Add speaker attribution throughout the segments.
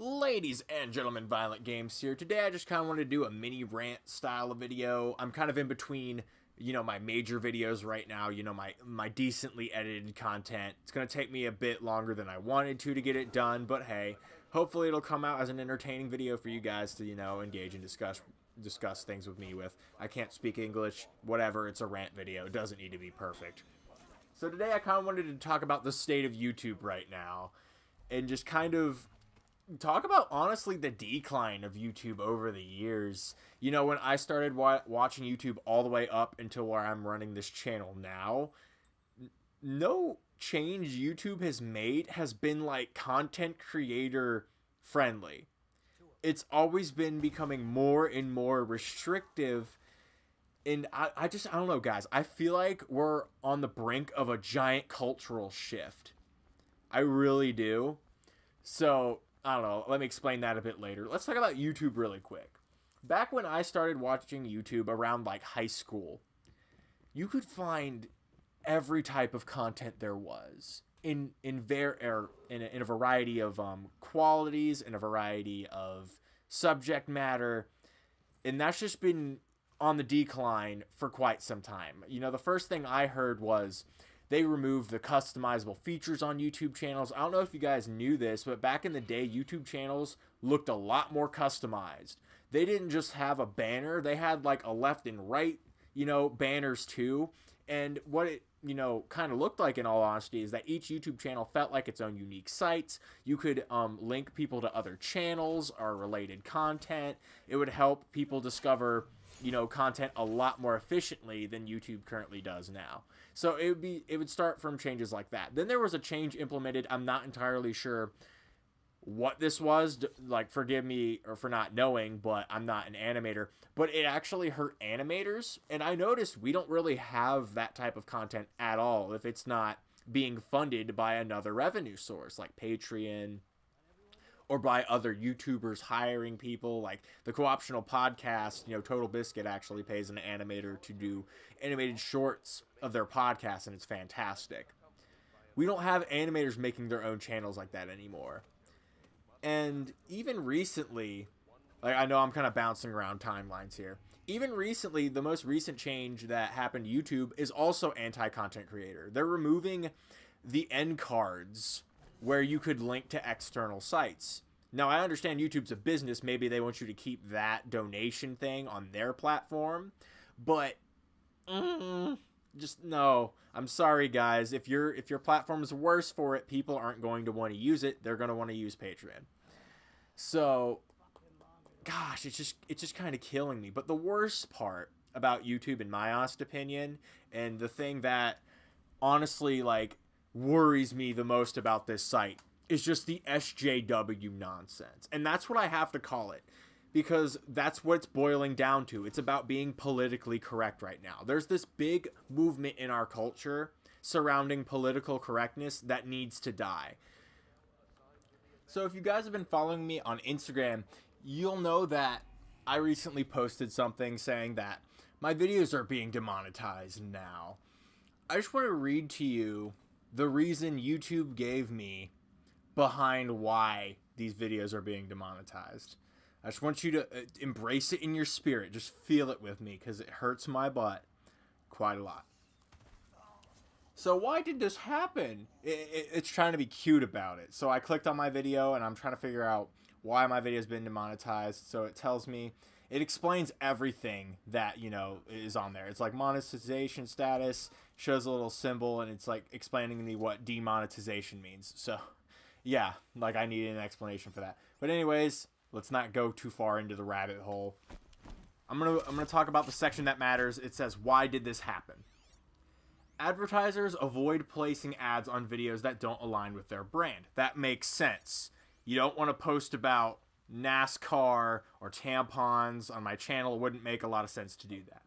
Speaker 1: Ladies and gentlemen, Violent Games here. Today I just kind of wanted to do a mini rant style of video. I'm kind of in between, my major videos right now, my decently edited content. It's going to take me a bit longer than I wanted to get it done, but hey, hopefully it'll come out as an entertaining video for you guys to, engage and discuss things with me with. I can't speak English, whatever, it's a rant video. It doesn't need to be perfect. So today I kind of wanted to talk about the state of YouTube right now and just kind of talk about, honestly, the decline of YouTube over the years. When I started watching YouTube all the way up until where I'm running this channel now, no change YouTube has made has been, content creator friendly. It's always been becoming more and more restrictive. And I don't know, guys. I feel like we're on the brink of a giant cultural shift. I really do. So, I don't know. Let me explain that a bit later. Let's talk about YouTube really quick. Back when I started watching YouTube around, high school, you could find every type of content there was in a variety of qualities, in a variety of subject matter. And that's just been on the decline for quite some time. The first thing I heard was they removed the customizable features on YouTube channels. I don't know if you guys knew this, but back in the day, YouTube channels looked a lot more customized. They didn't just have a banner. They had a left and right, banners too. And what it, kind of looked like, in all honesty, is that each YouTube channel felt like its own unique sites. You could link people to other channels or related content. It would help people discover content a lot more efficiently than YouTube currently does now. So it would start from changes like that. Then there was a change implemented. I'm not entirely sure what this was. Forgive me for not knowing, but I'm not an animator. But it actually hurt animators. And I noticed we don't really have that type of content at all if it's not being funded by another revenue source like Patreon, or by other YouTubers hiring people. Like the co-optional podcast, Total Biscuit actually pays an animator to do animated shorts of their podcast, and it's fantastic. We don't have animators making their own channels like that anymore. And even recently, I know I'm kind of bouncing around timelines here. Even recently, the most recent change that happened to YouTube is also anti-content creator. They're removing the end cards where you could link to external sites. Now, I understand YouTube's a business. Maybe they want you to keep that donation thing on their platform. But, just no. I'm sorry, guys. If your platform is worse for it, people aren't going to want to use it. They're going to want to use Patreon. So, gosh, it's just kind of killing me. But the worst part about YouTube, in my honest opinion, and the thing that honestly, worries me the most about this site is just the SJW nonsense. And that's what I have to call it, because that's what it's boiling down to. It's about being politically correct right now. There's this big movement in our culture surrounding political correctness that needs to die. So if you guys have been following me on Instagram, you'll know that I recently posted something saying that my videos are being demonetized now. I just want to read to you the reason YouTube gave me behind why these videos are being demonetized. I just want you to embrace it in your spirit. Just feel it with me, because it hurts my butt quite a lot. So why did this happen? It's trying to be cute about it. So I clicked on my video, and I'm trying to figure out why my video has been demonetized. So it tells me, it explains everything that, is on there. It's like monetization status, shows a little symbol, and it's explaining to me what demonetization means. So, yeah, I needed an explanation for that. But anyways, let's not go too far into the rabbit hole. I'm gonna talk about the section that matters. It says, why did this happen? Advertisers avoid placing ads on videos that don't align with their brand. That makes sense. You don't want to post about NASCAR or tampons on my channel. It wouldn't make a lot of sense to do that.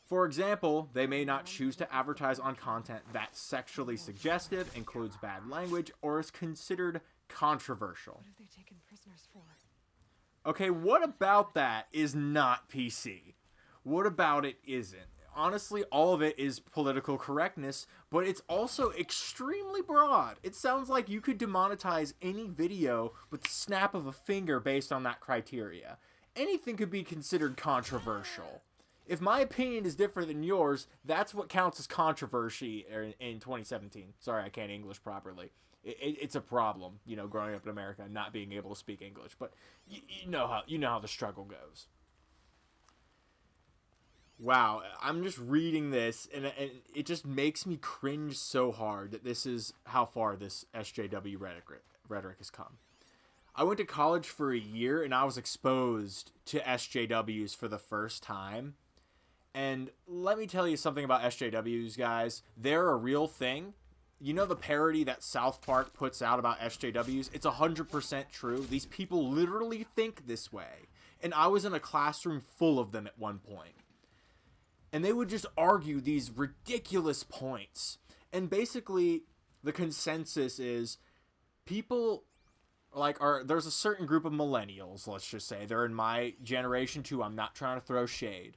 Speaker 1: For example, they may not choose to advertise on content that's sexually suggestive, includes bad language, or is considered controversial.
Speaker 2: What have they taken prisoners for?
Speaker 1: Okay, what about that is not PC? What about it isn't? honestly, all of it is political correctness, but it's also extremely broad. It sounds like you could demonetize any video with the snap of a finger based on that criteria. Anything could be considered controversial. If my opinion is different than yours, that's what counts as controversy in 2017. Sorry, I can't English properly. It's a problem, you know, growing up in America and not being able to speak English. But you know how the struggle goes. Wow, I'm just reading this, and it just makes me cringe so hard that this is how far this SJW rhetoric has come. I went to college for a year, and I was exposed to SJWs for the first time. And let me tell you something about SJWs, guys. They're a real thing. You know the parody that South Park puts out about SJWs? It's 100% true. These people literally think this way. And I was in a classroom full of them at one point. And they would just argue these ridiculous points. And basically, the consensus is people there's a certain group of millennials, let's just say. They're in my generation too. I'm not trying to throw shade.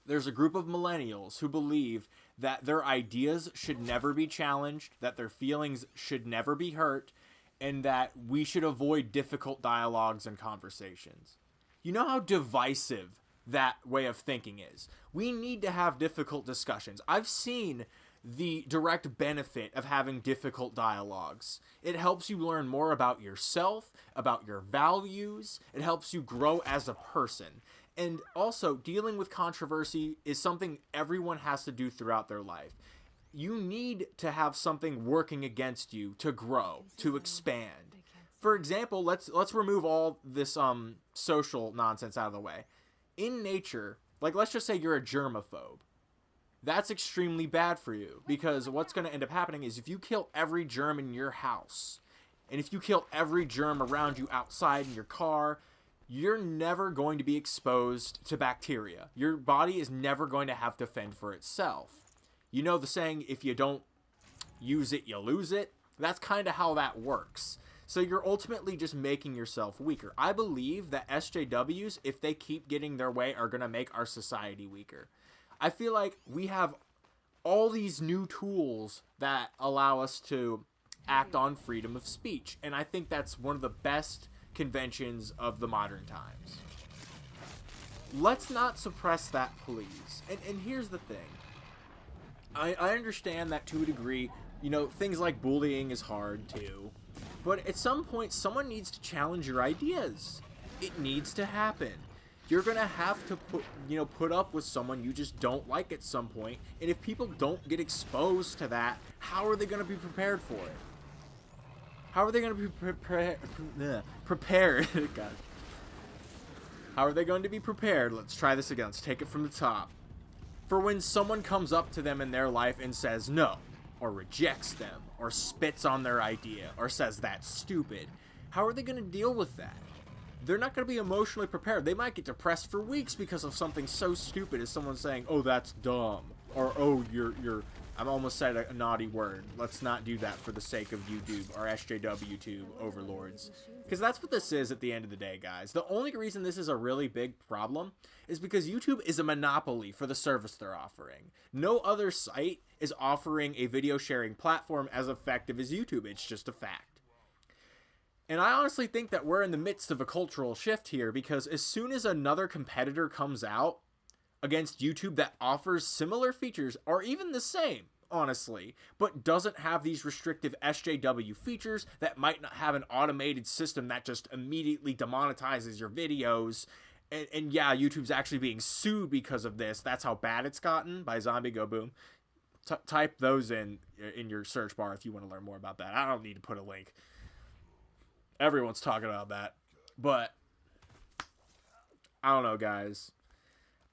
Speaker 1: There's a group of millennials who believe that their ideas should never be challenged, that their feelings should never be hurt, and that we should avoid difficult dialogues and conversations. You know how divisive that way of thinking is. We need to have difficult discussions. I've seen the direct benefit of having difficult dialogues. It helps you learn more about yourself, about your values. It helps you grow as a person. And also, dealing with controversy is something everyone has to do throughout their life. You need to have something working against you to grow, to expand. For example, let's remove all this social nonsense out of the way. In nature, like let's just say you're a germaphobe. That's extremely bad for you, because what's going to end up happening is if you kill every germ in your house, and if you kill every germ around you outside in your car, you're never going to be exposed to bacteria. Your body is never going to have to fend for itself. You know the saying, if you don't use it, you lose it? That's kind of how that works. So you're ultimately just making yourself weaker. I believe that SJWs, if they keep getting their way, are going to make our society weaker. I feel like we have all these new tools that allow us to act on freedom of speech. And I think that's one of the best conventions of the modern times. Let's not suppress that, please. And here's the thing. I understand that to a degree, you know, things like bullying is hard too. But at some point, someone needs to challenge your ideas. It needs to happen. You're going to have to put up with someone you just don't like at some point. And if people don't get exposed to that, how are they going to be prepared for it? How are they going to be prepared? God. How are they going to be prepared? Let's try this again. Let's take it from the top. For when someone comes up to them in their life and says no, or rejects them, or spits on their idea, or says that's stupid, how are they going to deal with that? They're not going to be emotionally prepared. They might get depressed for weeks because of something so stupid as someone saying, oh, that's dumb. Or, oh, you're I'm almost said a naughty word. Let's not do that for the sake of YouTube, or SJWYouTube overlords. Because that's what this is at the end of the day, guys. The only reason this is a really big problem is because YouTube is a monopoly for the service they're offering. No other site is offering a video sharing platform as effective as YouTube. It's just a fact. And I honestly think that we're in the midst of a cultural shift here, because as soon as another competitor comes out against YouTube that offers similar features, or even the same, honestly, but doesn't have these restrictive SJW features, that might not have an automated system that just immediately demonetizes your videos, and yeah, YouTube's actually being sued because of this. That's how bad it's gotten by Zombie Go Boom. Type those in your search bar if you want to learn more about that. I don't need to put a link. Everyone's talking about that. But I don't know, guys.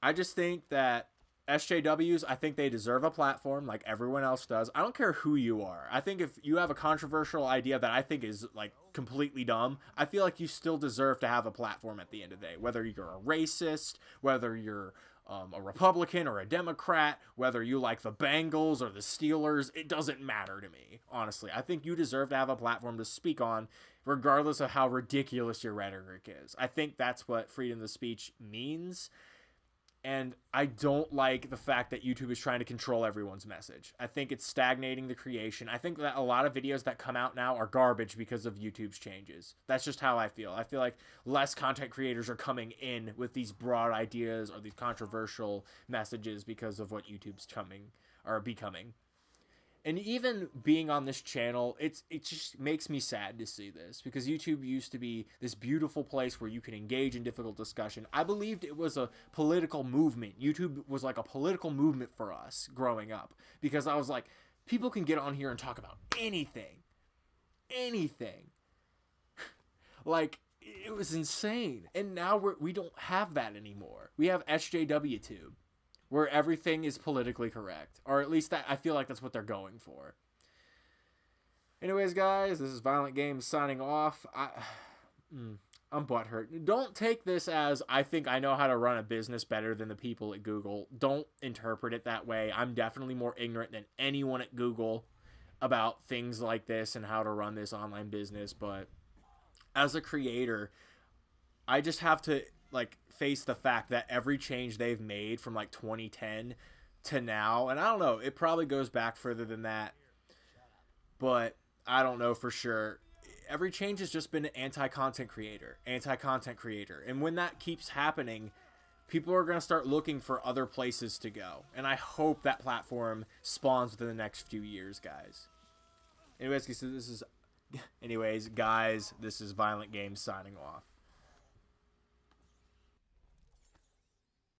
Speaker 1: I just think that SJWs, I think they deserve a platform like everyone else does. I don't care who you are. I think if you have a controversial idea that I think is like completely dumb, I feel like you still deserve to have a platform at the end of the day. Whether you're a racist, whether you're a Republican or a Democrat, whether you like the Bengals or the Steelers, it doesn't matter to me, honestly. I think you deserve to have a platform to speak on, regardless of how ridiculous your rhetoric is. I think that's what freedom of speech means. And I don't like the fact that YouTube is trying to control everyone's message. I think it's stagnating the creation. I think that a lot of videos that come out now are garbage because of YouTube's changes. That's just how I feel. I feel like less content creators are coming in with these broad ideas or these controversial messages because of what YouTube's coming or becoming. And even being on this channel, it just makes me sad to see this, because YouTube used to be this beautiful place where you can engage in difficult discussion. I believed it was a political movement. YouTube was like a political movement for us growing up, because I was like, people can get on here and talk about anything. Anything. Like, it was insane. And now we don't have that anymore. We have SJWYouTube, where everything is politically correct. Or at least I feel like that's what they're going for. Anyways, guys, this is Violent Games signing off. I'm butthurt. Don't take this as I think I know how to run a business better than the people at Google. Don't interpret it that way. I'm definitely more ignorant than anyone at Google about things like this and how to run this online business. But as a creator, I just have to face the fact that every change they've made from 2010 to now, and I don't know, it probably goes back further than that, but I don't know for sure. Every change has just been anti-content creator. And when that keeps happening, people are going to start looking for other places to go. And I hope that platform spawns within the next few years, guys. Anyways, guys, this is Violent Games signing off.